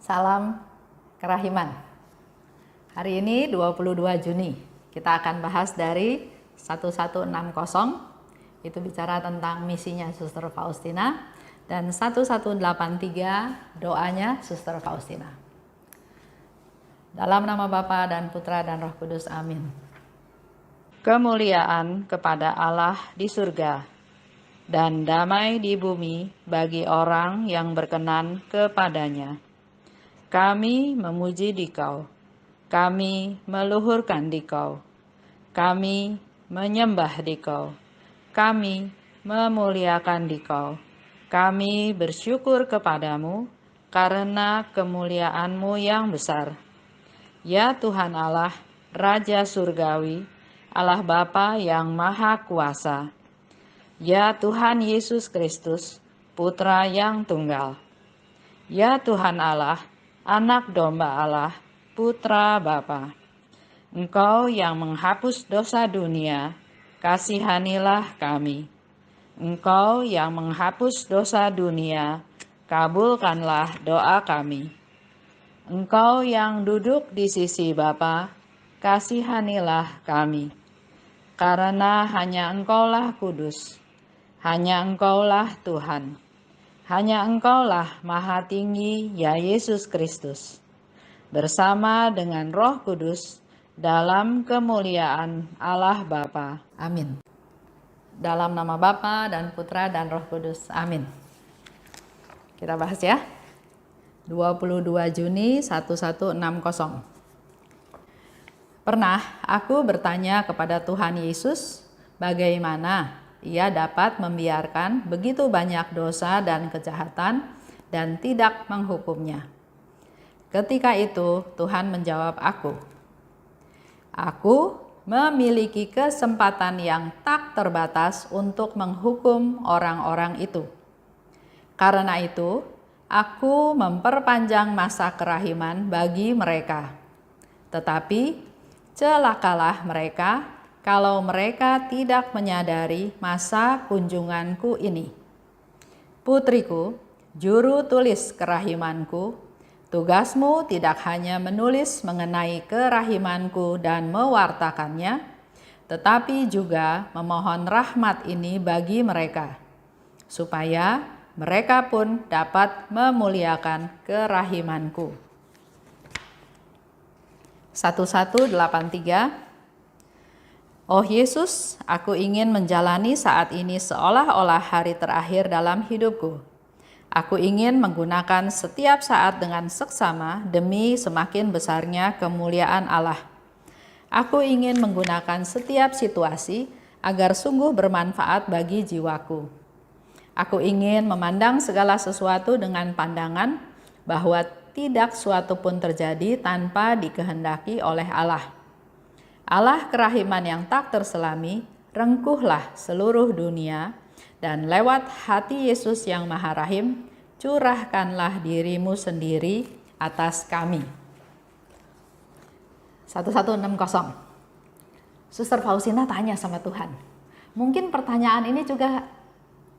Salam kerahiman. Hari ini 22 Juni kita akan bahas dari 1160, itu bicara tentang misinya Suster Faustina, dan 1183 doanya Suster Faustina. Dalam nama Bapa dan Putra dan Roh Kudus, amin. Kemuliaan kepada Allah di surga dan damai di bumi bagi orang yang berkenan kepadanya. Kami memuji Dikau, kami meluhurkan Dikau, kami menyembah Dikau, kami memuliakan Dikau, kami bersyukur kepadamu karena kemuliaan-Mu yang besar. Ya Tuhan Allah, Raja Surgawi, Allah Bapa yang Maha Kuasa. Ya Tuhan Yesus Kristus, Putra yang Tunggal. Ya Tuhan Allah, Anak Domba Allah, Putra Bapa. Engkau yang menghapus dosa dunia, kasihanilah kami. Engkau yang menghapus dosa dunia, kabulkanlah doa kami. Engkau yang duduk di sisi Bapa, kasihanilah kami. Karena hanya Engkaulah kudus, hanya Engkaulah Tuhan. Hanya Engkaulah Maha Tinggi, ya Yesus Kristus, bersama dengan Roh Kudus dalam kemuliaan Allah Bapa. Amin. Dalam nama Bapa dan Putra dan Roh Kudus. Amin. Kita bahas ya. 22 Juni 1160. Pernah aku bertanya kepada Tuhan Yesus, bagaimana Ia dapat membiarkan begitu banyak dosa dan kejahatan dan tidak menghukumnya. Ketika itu Tuhan menjawab aku memiliki kesempatan yang tak terbatas untuk menghukum orang-orang itu. Karena itu, aku memperpanjang masa kerahiman bagi mereka. Tetapi celakalah mereka kalau mereka tidak menyadari masa kunjunganku ini. Putriku, juru tulis kerahimanku, tugasmu tidak hanya menulis mengenai kerahimanku dan mewartakannya, tetapi juga memohon rahmat ini bagi mereka, supaya mereka pun dapat memuliakan kerahimanku. 1183. Oh Yesus, aku ingin menjalani saat ini seolah-olah hari terakhir dalam hidupku. Aku ingin menggunakan setiap saat dengan seksama demi semakin besarnya kemuliaan Allah. Aku ingin menggunakan setiap situasi agar sungguh bermanfaat bagi jiwaku. Aku ingin memandang segala sesuatu dengan pandangan bahwa tidak suatu pun terjadi tanpa dikehendaki oleh Allah. Allah kerahiman yang tak terselami, rengkuhlah seluruh dunia, dan lewat hati Yesus yang Maha Rahim, curahkanlah dirimu sendiri atas kami. 1160. Suster Faustina tanya sama Tuhan. Mungkin pertanyaan ini juga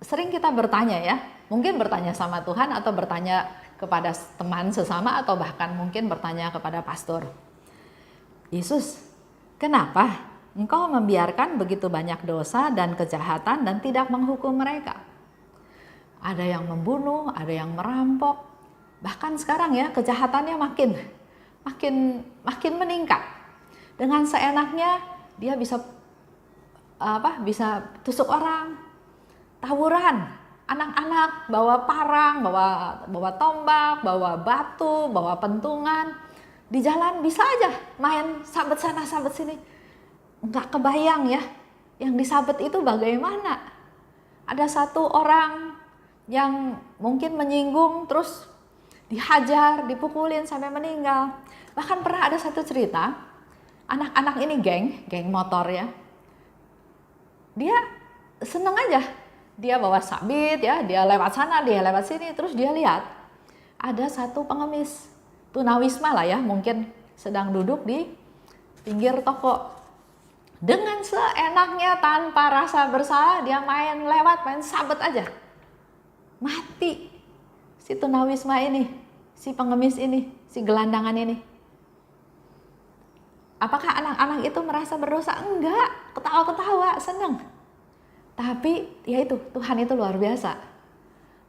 sering kita bertanya ya. Mungkin bertanya sama Tuhan atau bertanya kepada teman sesama atau bahkan mungkin bertanya kepada pastor. Yesus, kenapa Engkau membiarkan begitu banyak dosa dan kejahatan dan tidak menghukum mereka? Ada yang membunuh, ada yang merampok. Bahkan sekarang ya kejahatannya makin meningkat. Dengan seenaknya dia bisa tusuk orang, tawuran, anak-anak bawa parang, bawa tombak, bawa batu, bawa pentungan. Di jalan bisa aja main sabet sana sabet sini. Nggak kebayang ya, yang disabet itu bagaimana. Ada satu orang yang mungkin menyinggung terus dihajar, dipukulin sampai meninggal. Bahkan pernah ada satu cerita, anak-anak ini geng motor ya. Dia seneng aja, dia bawa sabit ya, dia lewat sana, dia lewat sini, terus dia lihat ada satu pengemis tunawisma lah ya, mungkin sedang duduk di pinggir toko. Dengan seenaknya tanpa rasa bersalah dia main sabet aja. Mati si tunawisma ini, si pengemis ini, si gelandangan ini. Apakah anak-anak itu merasa berdosa? Enggak, ketawa-ketawa, senang. Tapi ya itu, Tuhan itu luar biasa.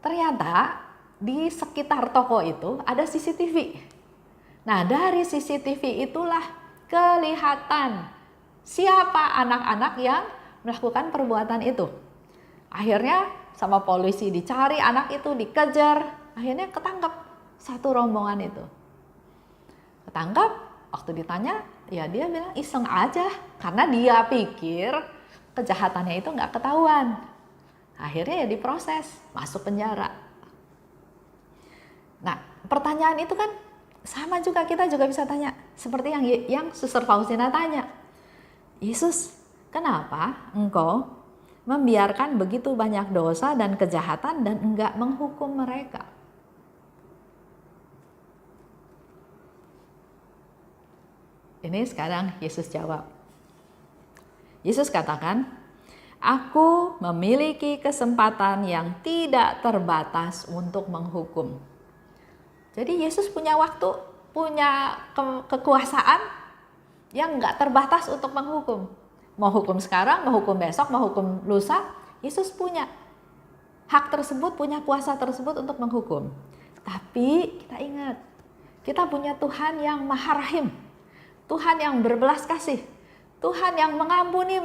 Ternyata di sekitar toko itu ada CCTV. Nah, dari CCTV itulah kelihatan siapa anak-anak yang melakukan perbuatan itu. Akhirnya sama polisi dicari, anak itu dikejar, akhirnya ketangkap satu rombongan itu. Ketangkap, waktu ditanya, ya dia bilang iseng aja, karena dia pikir kejahatannya itu nggak ketahuan. Akhirnya ya diproses, masuk penjara. Nah, pertanyaan itu kan sama juga, kita juga bisa tanya, seperti yang Suster Faustina tanya. Yesus, kenapa engkau membiarkan begitu banyak dosa dan kejahatan dan enggak menghukum mereka? Ini sekarang Yesus jawab. Yesus katakan, aku memiliki kesempatan yang tidak terbatas untuk menghukum. Jadi Yesus punya waktu, punya kekuasaan yang nggak terbatas untuk menghukum. Mau hukum sekarang, mau hukum besok, mau hukum lusa, Yesus punya hak tersebut, punya kuasa tersebut untuk menghukum. Tapi kita ingat, kita punya Tuhan yang Maha Rahim, Tuhan yang berbelas kasih, Tuhan yang mengampuni.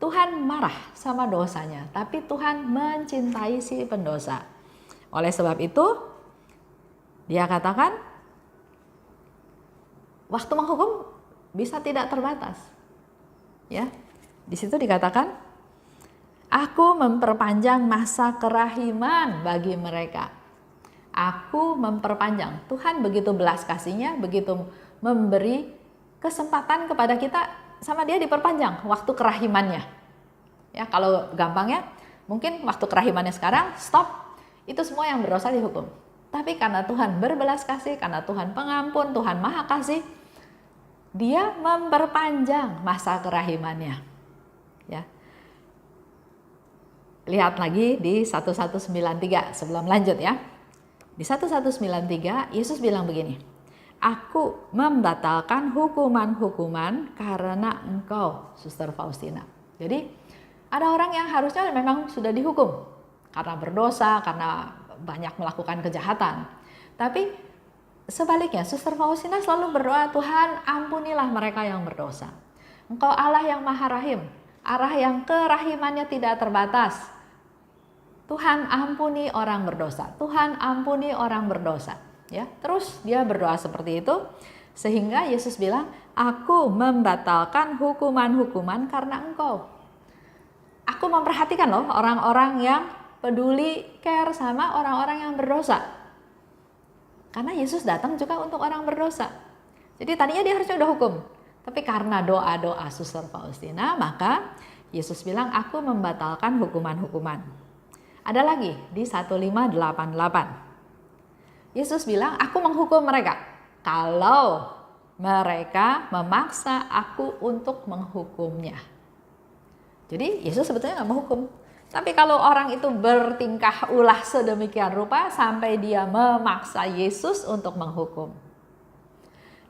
Tuhan marah sama dosanya, tapi Tuhan mencintai si pendosa. Oleh sebab itu, dia katakan, waktu menghukum bisa tidak terbatas. Ya. Di situ dikatakan, aku memperpanjang masa kerahiman bagi mereka. Aku memperpanjang. Tuhan begitu belas kasihnya, begitu memberi kesempatan kepada kita, sama dia diperpanjang waktu kerahimannya. Ya, kalau gampangnya, mungkin waktu kerahimannya sekarang stop, itu semua yang berdosa dihukum. Tapi karena Tuhan berbelas kasih, karena Tuhan pengampun, Tuhan Maha Kasih, dia memperpanjang masa kerahimannya. Ya. Lihat lagi di 1193 sebelum lanjut ya. Di 1193 Yesus bilang begini, aku membatalkan hukuman-hukuman karena engkau, Suster Faustina. Jadi ada orang yang harusnya memang sudah dihukum karena berdosa, karena banyak melakukan kejahatan. Tapi sebaliknya, Suster Faustina selalu berdoa, Tuhan ampunilah mereka yang berdosa. Engkau Allah yang Maha Rahim, Allah yang kerahimannya tidak terbatas. Tuhan ampuni orang berdosa, Tuhan ampuni orang berdosa. Ya, terus dia berdoa seperti itu, sehingga Yesus bilang, aku membatalkan hukuman-hukuman karena engkau. Aku memperhatikan loh orang-orang yang peduli, care sama orang-orang yang berdosa. Karena Yesus datang juga untuk orang berdosa. Jadi tadinya dia harusnya udah hukum. Tapi karena doa-doa Suster Faustina, maka Yesus bilang, aku membatalkan hukuman-hukuman. Ada lagi di 1588. Yesus bilang, aku menghukum mereka kalau mereka memaksa aku untuk menghukumnya. Jadi Yesus sebetulnya nggak menghukum. Tapi kalau orang itu bertingkah ulah sedemikian rupa sampai dia memaksa Yesus untuk menghukum.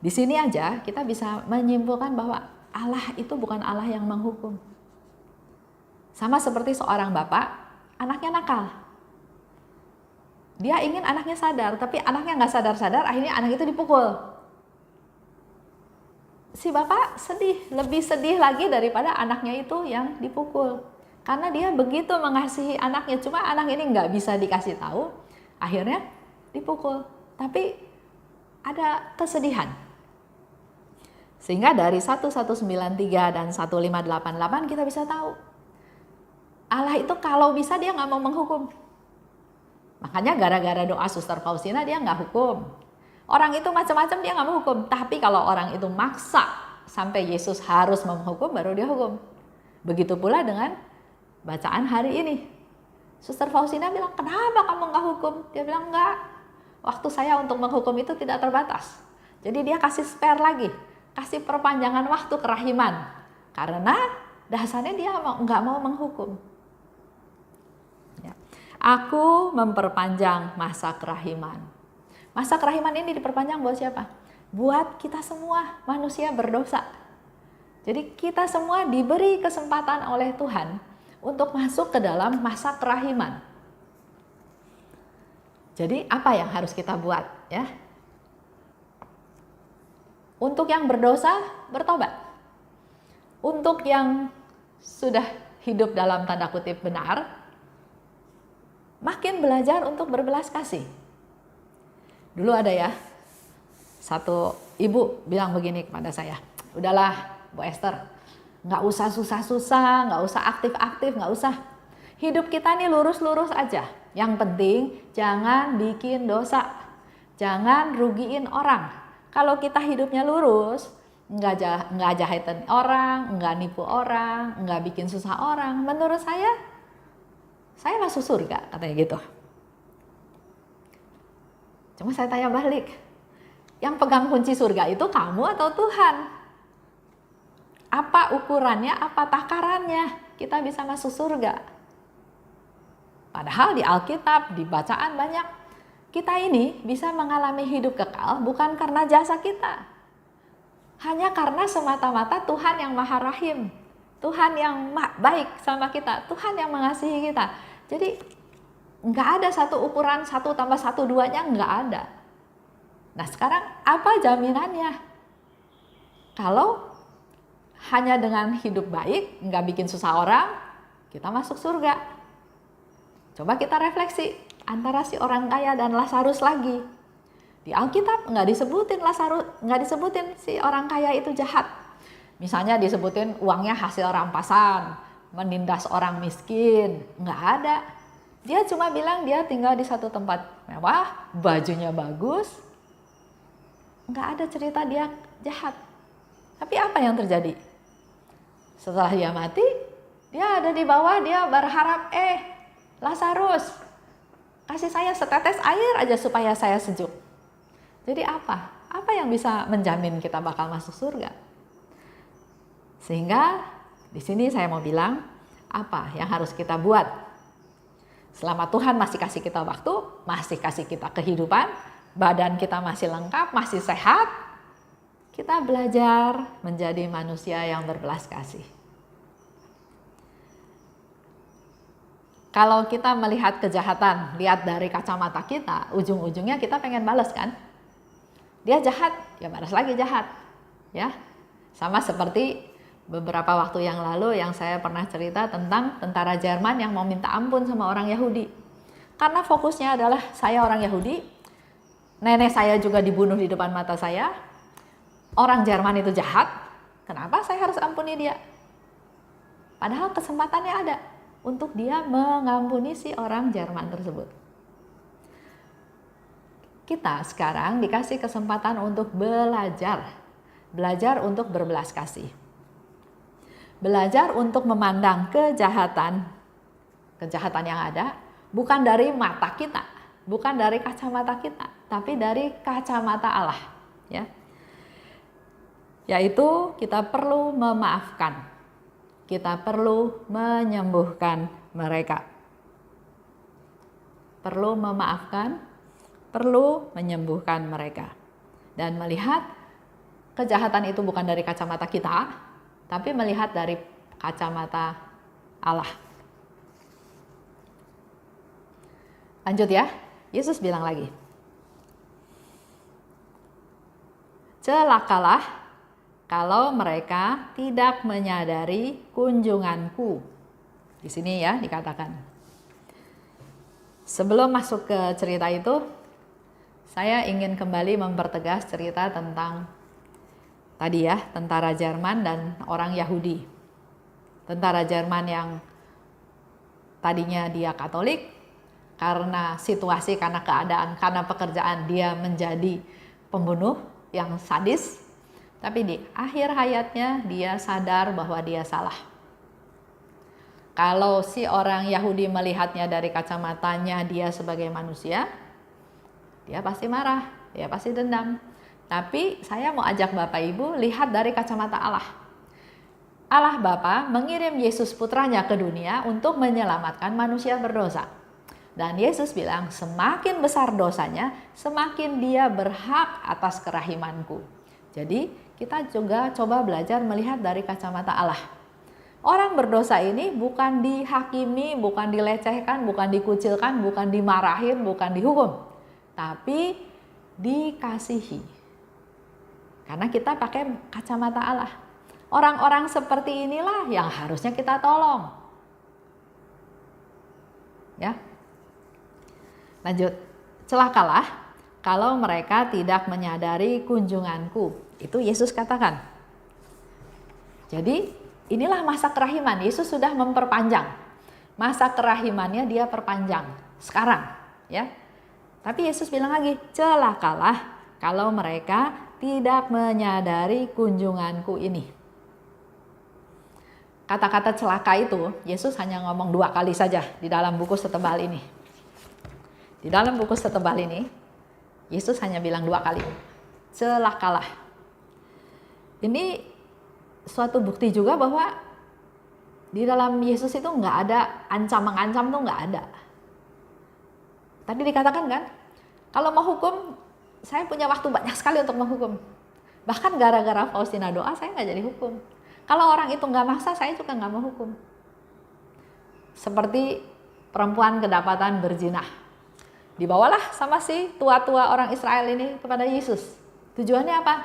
Di sini aja kita bisa menyimpulkan bahwa Allah itu bukan Allah yang menghukum. Sama seperti seorang bapak, anaknya nakal. Dia ingin anaknya sadar, tapi anaknya nggak sadar-sadar, akhirnya anak itu dipukul. Si bapak sedih, lebih sedih lagi daripada anaknya itu yang dipukul. Karena dia begitu mengasihi anaknya, cuma anak ini nggak bisa dikasih tahu, akhirnya dipukul. Tapi ada kesedihan. Sehingga dari 1193 dan 1588 kita bisa tahu, Allah itu kalau bisa dia nggak mau menghukum. Makanya gara-gara doa Suster Faustina dia nggak hukum. Orang itu macam-macam dia nggak mau hukum. Tapi kalau orang itu maksa sampai Yesus harus menghukum, baru dia hukum. Begitu pula dengan bacaan hari ini. Suster Faustina bilang, kenapa kamu nggak hukum? Dia bilang, enggak. Waktu saya untuk menghukum itu tidak terbatas. Jadi dia kasih spare lagi. Kasih perpanjangan waktu kerahiman. Karena dasarnya dia nggak mau menghukum. Ya. Aku memperpanjang masa kerahiman. Masa kerahiman ini diperpanjang buat siapa? Buat kita semua manusia berdosa. Jadi kita semua diberi kesempatan oleh Tuhan untuk masuk ke dalam masa kerahiman. Jadi apa yang harus kita buat ya? Untuk yang berdosa, bertobat. Untuk yang sudah hidup dalam tanda kutip benar, makin belajar untuk berbelas kasih. Dulu ada ya, satu ibu bilang begini kepada saya, udahlah Bu Esther, nggak usah susah-susah, nggak usah aktif-aktif, nggak usah. Hidup kita nih lurus-lurus aja. Yang penting jangan bikin dosa, jangan rugiin orang. Kalau kita hidupnya lurus, nggak jahatin orang, nggak nipu orang, nggak bikin susah orang, menurut saya masuk surga, katanya gitu. Cuma saya tanya balik, yang pegang kunci surga itu kamu atau Tuhan? Apa ukurannya, apa takarannya kita bisa masuk surga? Padahal di Alkitab, di bacaan banyak, kita ini bisa mengalami hidup kekal bukan karena jasa kita. Hanya karena semata-mata Tuhan yang Maha Rahim, Tuhan yang baik sama kita, Tuhan yang mengasihi kita. Jadi nggak ada satu ukuran 1 tambah 1 2-nya, nggak ada. Nah sekarang apa jaminannya? Kalau hanya dengan hidup baik, nggak bikin susah orang, kita masuk surga. Coba kita refleksi antara si orang kaya dan Lazarus lagi. Di Alkitab nggak disebutin Lazarus, nggak disebutin si orang kaya itu jahat. Misalnya disebutin uangnya hasil rampasan, menindas orang miskin, nggak ada. Dia cuma bilang dia tinggal di satu tempat mewah, bajunya bagus. Nggak ada cerita dia jahat. Tapi apa yang terjadi? Setelah dia mati, dia ada di bawah, dia berharap, Lazarus, kasih saya setetes air aja supaya saya sejuk. Jadi apa? Apa yang bisa menjamin kita bakal masuk surga? Sehingga di sini saya mau bilang, apa yang harus kita buat? Selama Tuhan masih kasih kita waktu, masih kasih kita kehidupan, badan kita masih lengkap, masih sehat, kita belajar menjadi manusia yang berbelas kasih. Kalau kita melihat kejahatan, lihat dari kacamata kita, ujung-ujungnya kita pengen balas kan? Dia jahat, ya balas lagi jahat. Ya, sama seperti beberapa waktu yang lalu yang saya pernah cerita tentang tentara Jerman yang mau minta ampun sama orang Yahudi. Karena fokusnya adalah saya orang Yahudi, nenek saya juga dibunuh di depan mata saya, orang Jerman itu jahat, kenapa saya harus ampuni dia? Padahal kesempatannya ada untuk dia mengampuni si orang Jerman tersebut. Kita sekarang dikasih kesempatan untuk belajar untuk berbelas kasih. Belajar untuk memandang kejahatan yang ada bukan dari mata kita, bukan dari kacamata kita, tapi dari kacamata Allah, ya. Yaitu kita perlu memaafkan, kita perlu menyembuhkan mereka, perlu memaafkan, perlu menyembuhkan mereka, dan melihat kejahatan itu bukan dari kacamata kita, tapi melihat dari kacamata Allah. Lanjut ya, Yesus bilang lagi, celakalah kalau mereka tidak menyadari kunjunganku. Di sini ya dikatakan. Sebelum masuk ke cerita itu, saya ingin kembali mempertegas cerita tentang tadi ya, tentara Jerman dan orang Yahudi. Tentara Jerman yang tadinya dia Katolik, karena situasi, karena keadaan, karena pekerjaan dia menjadi pembunuh yang sadis. Tapi di akhir hayatnya dia sadar bahwa dia salah. Kalau si orang Yahudi melihatnya dari kacamatanya dia sebagai manusia, dia pasti marah, dia pasti dendam. Tapi saya mau ajak Bapak Ibu lihat dari kacamata Allah. Allah Bapa mengirim Yesus putranya ke dunia untuk menyelamatkan manusia berdosa. Dan Yesus bilang, semakin besar dosanya, semakin dia berhak atas kerahimanku. Jadi kita juga coba belajar melihat dari kacamata Allah. Orang berdosa ini bukan dihakimi, bukan dilecehkan, bukan dikucilkan, bukan dimarahin, bukan dihukum. Tapi dikasihi. Karena kita pakai kacamata Allah. Orang-orang seperti inilah yang harusnya kita tolong. Ya. Lanjut, celakalah kalau mereka tidak menyadari kunjunganku. Itu Yesus katakan. Jadi inilah masa kerahiman. Yesus sudah memperpanjang. Masa kerahimannya dia perpanjang sekarang. Ya. Tapi Yesus bilang lagi, celakalah kalau mereka tidak menyadari kunjunganku ini. Kata-kata celaka itu Yesus hanya ngomong 2 kali saja di dalam buku setebal ini. Di dalam buku setebal ini, Yesus hanya bilang 2 kali. Celakalah. Ini suatu bukti juga bahwa di dalam Yesus itu nggak ada ancam-mengancam, tuh nggak ada. Tadi dikatakan kan, kalau mau hukum, saya punya waktu banyak sekali untuk menghukum. Bahkan gara-gara Faustina doa, saya nggak jadi hukum. Kalau orang itu nggak maksa, saya juga nggak mau hukum. Seperti perempuan kedapatan berzina. Dibawalah sama si tua-tua orang Israel ini kepada Yesus. Tujuannya apa?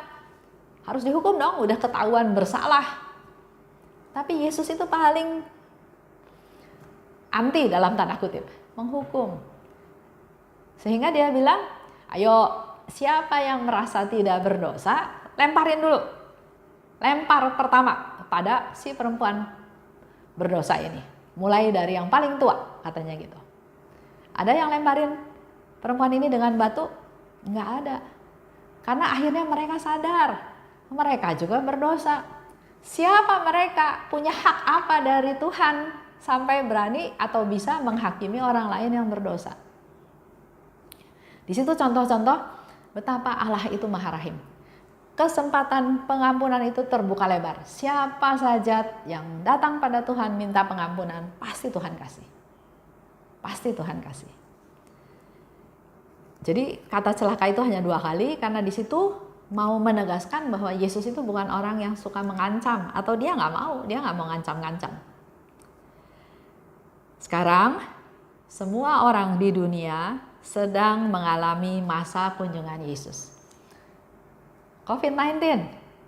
Harus dihukum dong, udah ketahuan bersalah. Tapi Yesus itu paling anti dalam tanda kutip, menghukum. Sehingga dia bilang, ayo siapa yang merasa tidak berdosa, lemparin dulu. Lempar pertama pada si perempuan berdosa ini. Mulai dari yang paling tua, katanya gitu. Ada yang lemparin perempuan ini dengan batu? Nggak ada. Karena akhirnya mereka sadar, mereka juga berdosa. Siapa mereka? Punya hak apa dari Tuhan sampai berani atau bisa menghakimi orang lain yang berdosa? Di situ contoh-contoh betapa Allah itu Maha Rahim. Kesempatan pengampunan itu terbuka lebar. Siapa saja yang datang pada Tuhan minta pengampunan, pasti Tuhan kasih. Pasti Tuhan kasih. Jadi kata celaka itu hanya 2 kali karena di situ mau menegaskan bahwa Yesus itu bukan orang yang suka mengancam atau dia nggak mau ngancam-ngancam. Sekarang semua orang di dunia sedang mengalami masa kunjungan Yesus. COVID-19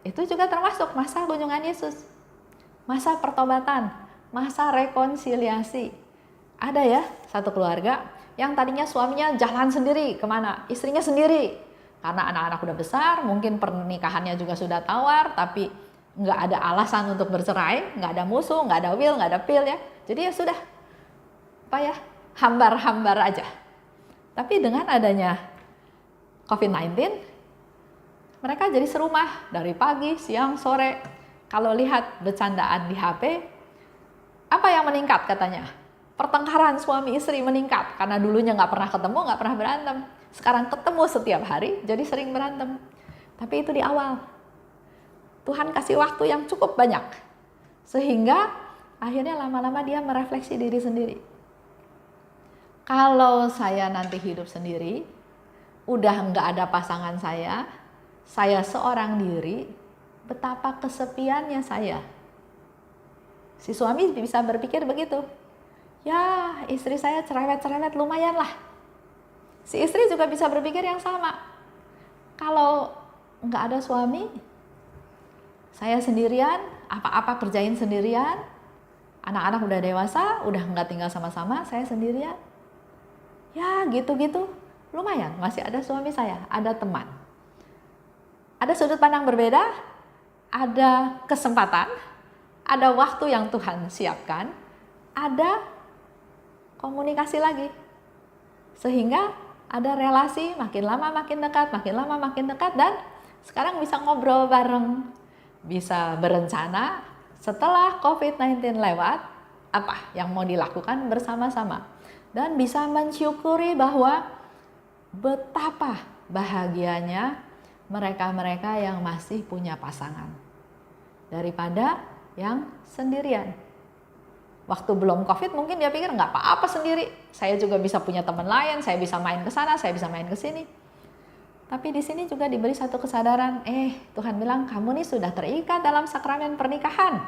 itu juga termasuk masa kunjungan Yesus. Masa pertobatan, masa rekonsiliasi. Ada ya satu keluarga yang tadinya suaminya jalan sendiri kemana, istrinya sendiri. Karena anak-anak udah besar, mungkin pernikahannya juga sudah tawar, tapi nggak ada alasan untuk bercerai, nggak ada musuh, nggak ada will, nggak ada pill ya. Jadi ya sudah, hambar-hambar aja. Tapi dengan adanya COVID-19, mereka jadi serumah dari pagi, siang, sore. Kalau lihat bercandaan di HP, apa yang meningkat katanya? Pertengkaran suami istri meningkat karena dulunya nggak pernah ketemu, nggak pernah berantem. Sekarang ketemu setiap hari, jadi sering berantem. Tapi itu di awal. Tuhan kasih waktu yang cukup banyak. Sehingga akhirnya lama-lama dia merefleksi diri sendiri. Kalau saya nanti hidup sendiri, udah nggak ada pasangan saya seorang diri, betapa kesepiannya saya. Si suami bisa berpikir begitu. Ya, istri saya cerewet-cerewet lumayan lah. Si istri juga bisa berpikir yang sama. Kalau nggak ada suami, saya sendirian, apa-apa kerjain sendirian, anak-anak udah dewasa, udah nggak tinggal sama-sama, saya sendirian. Ya gitu-gitu, lumayan masih ada suami saya, ada teman. Ada sudut pandang berbeda, ada kesempatan, ada waktu yang Tuhan siapkan, ada komunikasi lagi. Sehingga ada relasi makin lama makin dekat, makin lama makin dekat, dan sekarang bisa ngobrol bareng, bisa berencana setelah COVID-19 lewat, apa yang mau dilakukan bersama-sama. Dan bisa mensyukuri bahwa betapa bahagianya mereka-mereka yang masih punya pasangan daripada yang sendirian. Waktu belum COVID mungkin dia pikir nggak apa-apa sendiri. Saya juga bisa punya teman lain, saya bisa main ke sana, saya bisa main ke sini. Tapi di sini juga diberi satu kesadaran, Tuhan bilang kamu nih sudah terikat dalam sakramen pernikahan.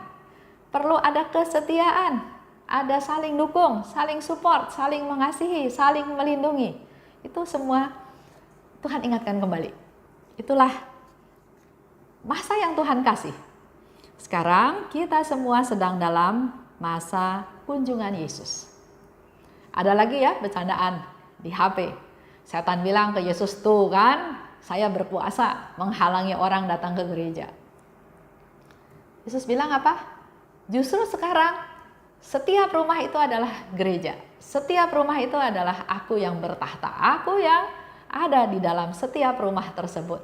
Perlu ada kesetiaan, ada saling dukung, saling support, saling mengasihi, saling melindungi. Itu semua Tuhan ingatkan kembali. Itulah masa yang Tuhan kasih. Sekarang kita semua sedang dalam masa kunjungan Yesus. Ada lagi ya bercandaan di HP. Setan bilang ke Yesus, tuh kan saya berpuasa menghalangi orang datang ke gereja. Yesus bilang apa? Justru sekarang setiap rumah itu adalah gereja. Setiap rumah itu adalah aku yang bertahta. Aku yang ada di dalam setiap rumah tersebut.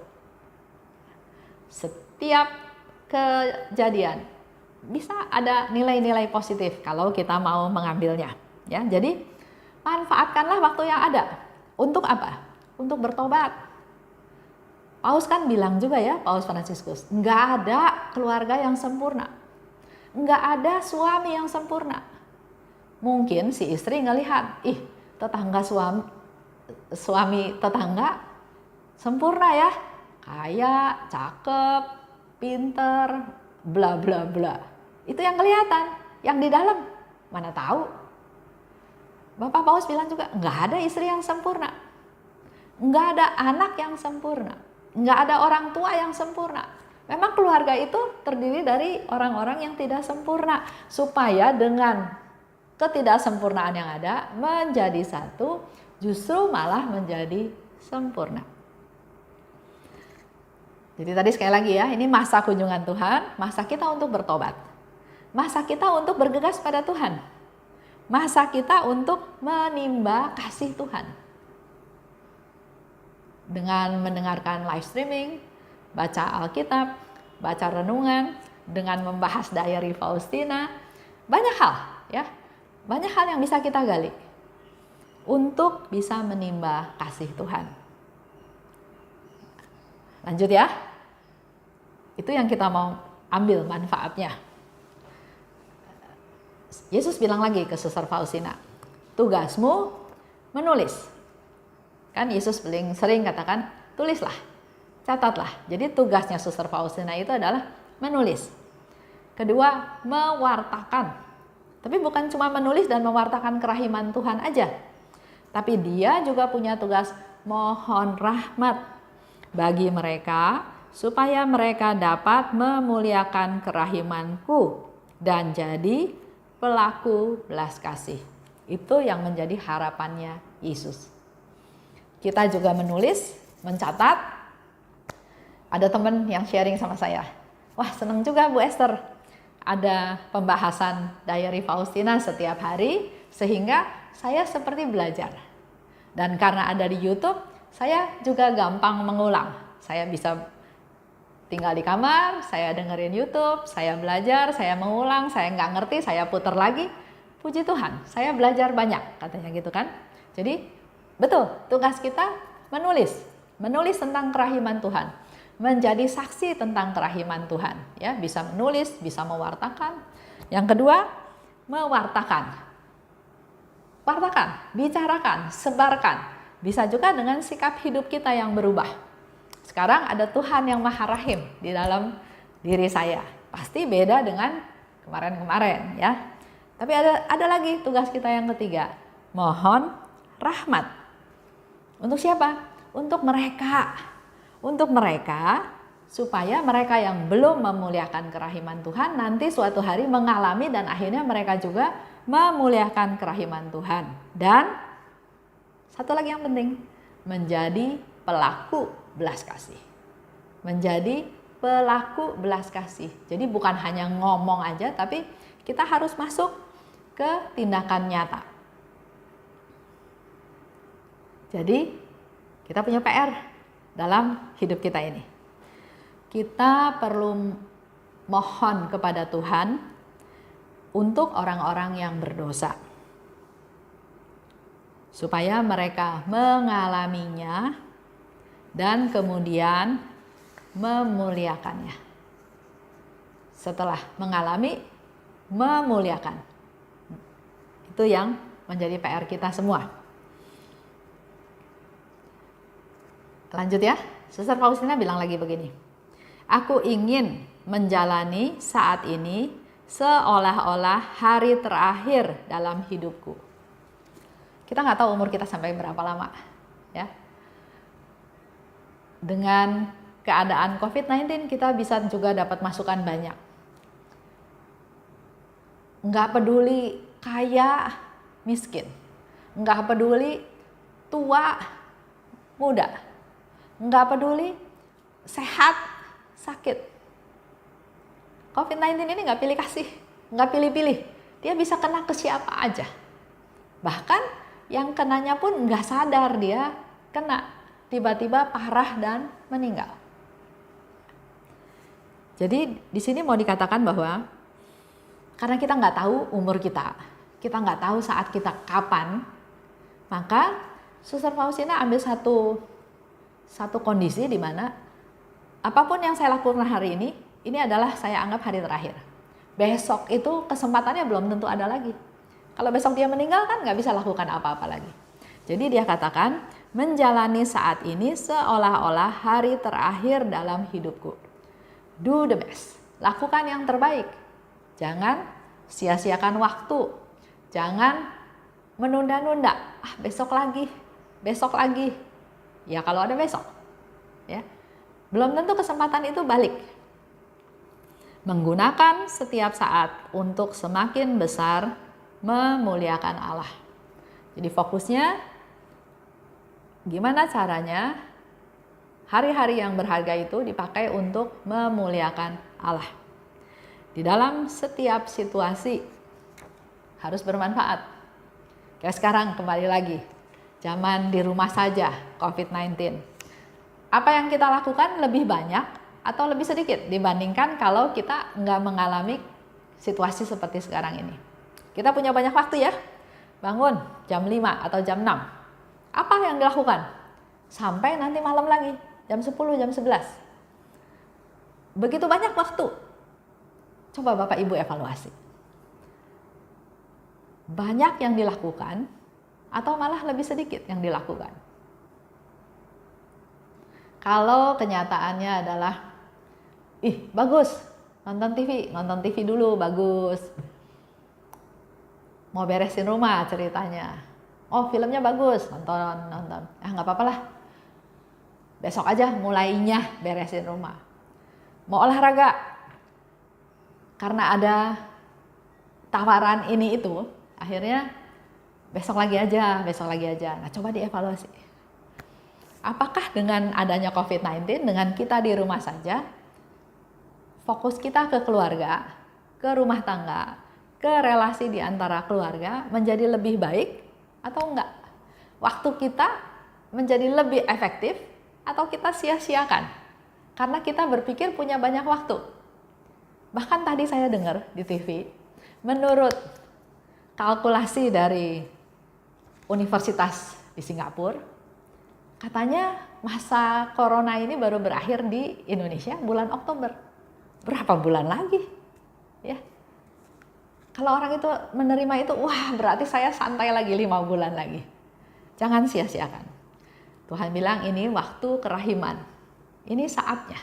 Setiap kejadian bisa ada nilai-nilai positif kalau kita mau mengambilnya. Ya, jadi manfaatkanlah waktu yang ada. Untuk apa? Untuk bertobat. Paus kan bilang juga ya, Paus Fransiskus, nggak ada keluarga yang sempurna. Nggak ada suami yang sempurna. Mungkin si istri ngelihat, tetangga suami tetangga sempurna ya. Kaya, cakep, pinter, bla bla bla. Itu yang kelihatan, yang di dalam mana tahu. Bapak Paus bilang juga nggak ada istri yang sempurna, nggak ada anak yang sempurna, nggak ada orang tua yang sempurna. Memang keluarga itu terdiri dari orang-orang yang tidak sempurna, supaya dengan ketidaksempurnaan yang ada menjadi satu, justru malah menjadi sempurna. Jadi tadi sekali lagi ya, ini masa kunjungan Tuhan, masa kita untuk bertobat, masa kita untuk bergegas pada Tuhan, masa kita untuk menimba kasih Tuhan. Dengan mendengarkan live streaming, baca Alkitab, baca renungan, dengan membahas diary Faustina, banyak hal ya, banyak hal yang bisa kita gali untuk bisa menimba kasih Tuhan. Lanjut ya, itu yang kita mau ambil manfaatnya. Yesus bilang lagi ke Suster Faustina, tugasmu menulis. Kan Yesus paling sering katakan, tulislah, catatlah. Jadi tugasnya Suster Faustina itu adalah menulis. Kedua, mewartakan. Tapi bukan cuma menulis dan mewartakan kerahiman Tuhan aja. Tapi dia juga punya tugas mohon rahmat bagi mereka, supaya mereka dapat memuliakan kerahimanku dan jadi pelaku belas kasih. Itu yang menjadi harapannya Yesus. Kita juga menulis, mencatat. Ada teman yang sharing sama saya, wah seneng juga Bu Esther, ada pembahasan diary Faustina setiap hari, sehingga saya seperti belajar. Dan karena ada di YouTube, saya juga gampang mengulang. Saya bisa tinggal di kamar, saya dengerin YouTube, saya belajar, saya mengulang, saya nggak ngerti, saya putar lagi. Puji Tuhan, saya belajar banyak, katanya gitu kan. Jadi betul, tugas kita menulis tentang kerahiman Tuhan, menjadi saksi tentang kerahiman Tuhan. Ya, bisa menulis, bisa mewartakan. Yang kedua, mewartakan. Wartakan, bicarakan, sebarkan. Bisa juga dengan sikap hidup kita yang berubah. Sekarang ada Tuhan yang Maha Rahim di dalam diri saya. Pasti beda dengan kemarin-kemarin ya. Tapi ada lagi tugas kita yang ketiga. Mohon rahmat. Untuk siapa? Untuk mereka. Untuk mereka, supaya mereka yang belum memuliakan kerahiman Tuhan nanti suatu hari mengalami dan akhirnya mereka juga memuliakan kerahiman Tuhan. Dan satu lagi yang penting, menjadi pelaku belas kasih. Menjadi pelaku belas kasih. Jadi bukan hanya ngomong aja, tapi kita harus masuk ke tindakan nyata. Jadi kita punya PR dalam hidup kita ini. Kita perlu mohon kepada Tuhan untuk orang-orang yang berdosa, supaya mereka mengalaminya dan kemudian memuliakannya. Setelah mengalami, memuliakan. Itu yang menjadi PR kita semua. Lanjut ya, Suster Faustina bilang lagi begini. Aku ingin menjalani saat ini seolah-olah hari terakhir dalam hidupku. Kita nggak tahu umur kita sampai berapa lama, ya. Dengan keadaan COVID-19 kita bisa juga dapat masukan banyak. Nggak peduli kaya, miskin. Nggak peduli tua, muda. Nggak peduli sehat, sakit. COVID-19 ini nggak pilih kasih, nggak pilih-pilih. Dia bisa kena ke siapa aja. Bahkan yang kenanya pun nggak sadar dia kena, tiba-tiba parah dan meninggal. Jadi di sini mau dikatakan bahwa karena kita nggak tahu umur kita nggak tahu saat kita kapan, maka Suster Faustina ambil satu kondisi di mana apapun yang saya lakukan hari ini adalah saya anggap hari terakhir. Besok itu kesempatannya belum tentu ada lagi. Kalau besok dia meninggal kan nggak bisa lakukan apa-apa lagi. Jadi dia katakan, menjalani saat ini seolah-olah hari terakhir dalam hidupku. Do the best. Lakukan yang terbaik. Jangan sia-siakan waktu. Jangan menunda-nunda. Besok lagi. Ya kalau ada besok. Ya. Belum tentu kesempatan itu balik. Menggunakan setiap saat untuk semakin besar memuliakan Allah. Jadi fokusnya gimana caranya hari-hari yang berharga itu dipakai untuk memuliakan Allah. Di dalam setiap situasi harus bermanfaat. Kayak sekarang kembali lagi, zaman di rumah saja COVID-19. Apa yang kita lakukan lebih banyak atau lebih sedikit dibandingkan kalau kita nggak mengalami situasi seperti sekarang ini. Kita punya banyak waktu ya, bangun jam 5 atau jam 6. Apa yang dilakukan? Sampai nanti malam lagi, jam 10, jam 11. Begitu banyak waktu. Coba Bapak Ibu evaluasi. Banyak yang dilakukan atau malah lebih sedikit yang dilakukan? Kalau kenyataannya adalah, bagus, nonton TV dulu, bagus. Mau beresin rumah ceritanya. Oh, filmnya bagus, nonton. Nggak apa-apa lah. Besok aja mulainya beresin rumah. Mau olahraga, karena ada tawaran ini itu, akhirnya besok lagi aja. Nah, coba dievaluasi. Apakah dengan adanya COVID-19, dengan kita di rumah saja, fokus kita ke keluarga, ke rumah tangga, ke relasi di antara keluarga menjadi lebih baik atau enggak? Waktu kita menjadi lebih efektif atau kita sia-siakan? Karena kita berpikir punya banyak waktu. Bahkan tadi saya dengar di TV, menurut kalkulasi dari universitas di Singapura, katanya masa corona ini baru berakhir di Indonesia bulan Oktober. Berapa bulan lagi? Ya. Kalau orang itu menerima itu, wah berarti saya santai lagi 5 bulan lagi. Jangan sia-siakan. Tuhan bilang ini waktu kerahiman. Ini saatnya.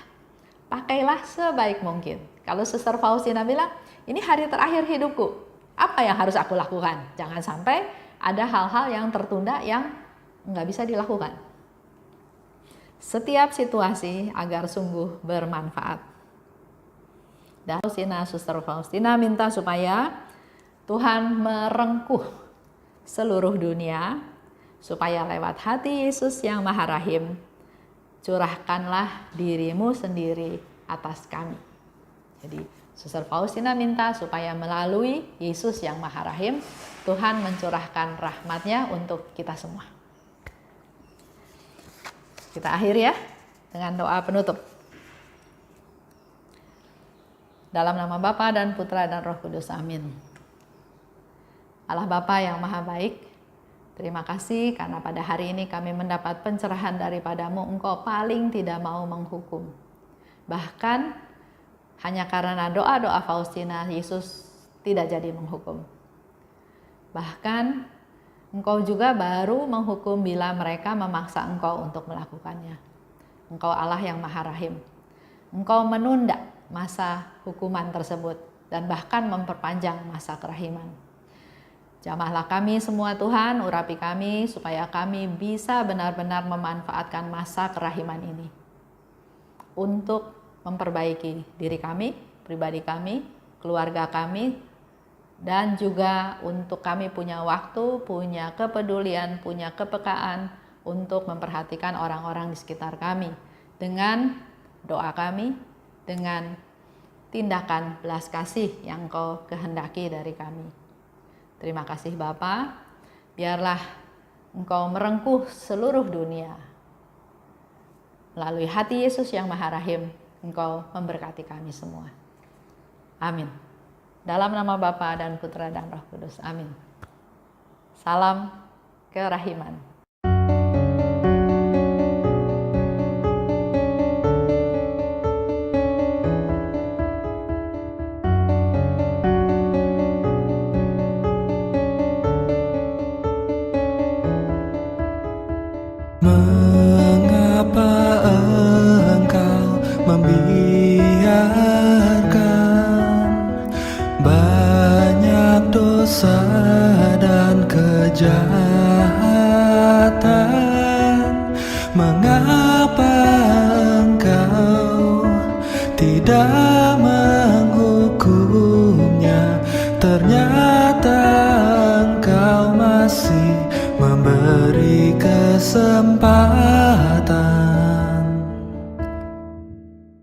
Pakailah sebaik mungkin. Kalau Suster Faustina bilang, ini hari terakhir hidupku. Apa yang harus aku lakukan? Jangan sampai ada hal-hal yang tertunda yang nggak bisa dilakukan. Setiap situasi agar sungguh bermanfaat. Dan Suster Faustina minta supaya Tuhan merengkuh seluruh dunia, supaya lewat hati Yesus yang Maha Rahim, curahkanlah dirimu sendiri atas kami. Jadi Suster Faustina minta supaya melalui Yesus yang Maha Rahim, Tuhan mencurahkan rahmat-Nya untuk kita semua. Kita akhiri ya dengan doa penutup. Dalam nama Bapa dan Putra dan Roh Kudus, amin. Allah Bapa yang Maha Baik, terima kasih karena pada hari ini kami mendapat pencerahan daripada-Mu. Engkau paling tidak mau menghukum. Bahkan hanya karena doa-doa Faustina, Yesus tidak jadi menghukum. Bahkan Engkau juga baru menghukum bila mereka memaksa Engkau untuk melakukannya. Engkau Allah yang Maha Rahim. Engkau menunda masa hukuman tersebut dan bahkan memperpanjang masa kerahiman. Jamahlah kami semua Tuhan, urapi kami supaya kami bisa benar-benar memanfaatkan masa kerahiman ini untuk memperbaiki diri kami, pribadi kami, keluarga kami, dan juga untuk kami punya waktu, punya kepedulian, punya kepekaan untuk memperhatikan orang-orang di sekitar kami dengan doa kami, dengan tindakan belas kasih yang Kau kehendaki dari kami. Terima kasih Bapa, biarlah Engkau merengkuh seluruh dunia. Melalui hati Yesus yang Maha Rahim, Engkau memberkati kami semua. Amin. Dalam nama Bapa dan Putra dan Roh Kudus. Amin. Salam kerahiman. Mengapa engkau membiarkan banyak dosa dan kejahatan? Mengapa engkau tidak menghukumnya? Ternyata engkau masih memberi kesempatan.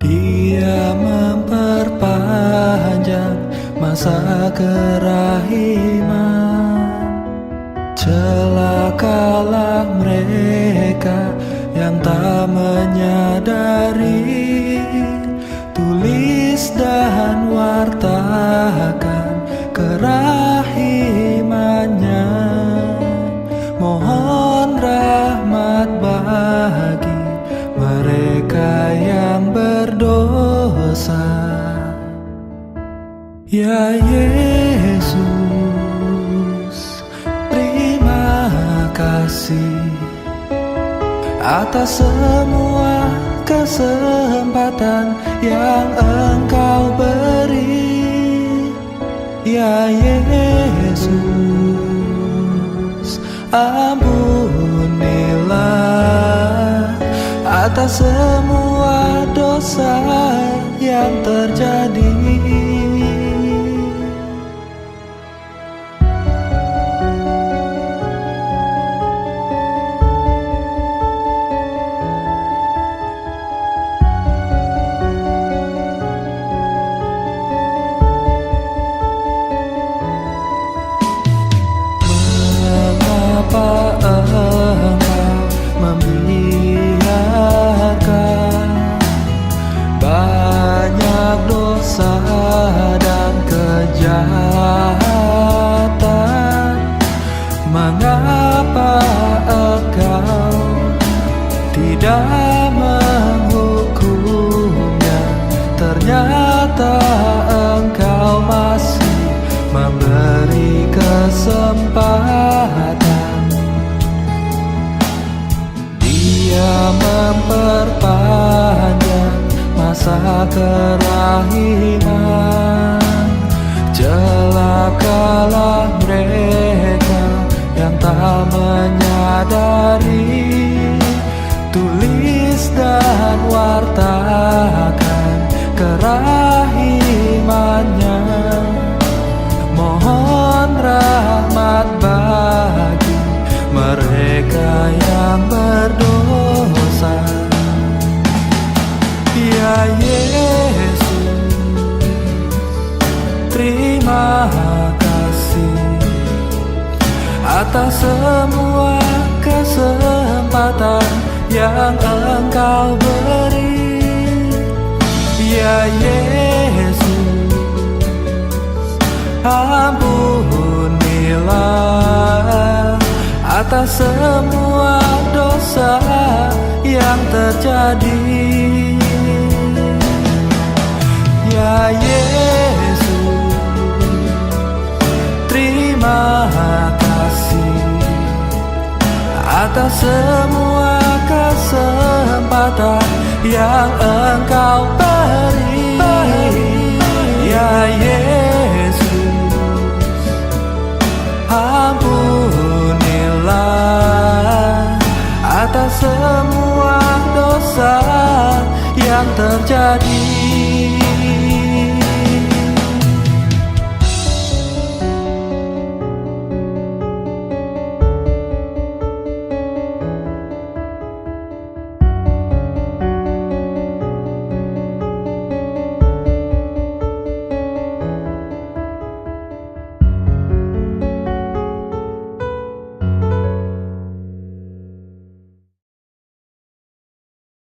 Dia memperpanjang masa kerahiman. Celakalah mereka yang tak menyadari. Tulis dan wartakan kerahimannya. Mohon rahmat bagi mereka yang berdosa. Ya Yesus, terima kasih atas semua kesempatan yang Engkau beri. Ya Yesus, ampunilah atas semua dosa yang terjadi. Mengapa engkau membiarkan banyak dosa dan kejahatan? Mengapa engkau tidak menghukumnya? Ternyata engkau masih memberi kesempatan. Dia memperpanjang masa kerahiman. Celakalah mereka yang tak menyadari. Tulis dan wartakan kerahimannya. Mohon rahmat bagi mereka yang berdosa. Ya Yesus, terima kasih atas semua kesempatan yang Engkau beri. Ya Yesus, ampunilah atas semua dosa yang terjadi. Ya Yesus, terima atas semua kesempatan yang Engkau beri. Ya Yesus, ampunilah atas semua dosa yang terjadi.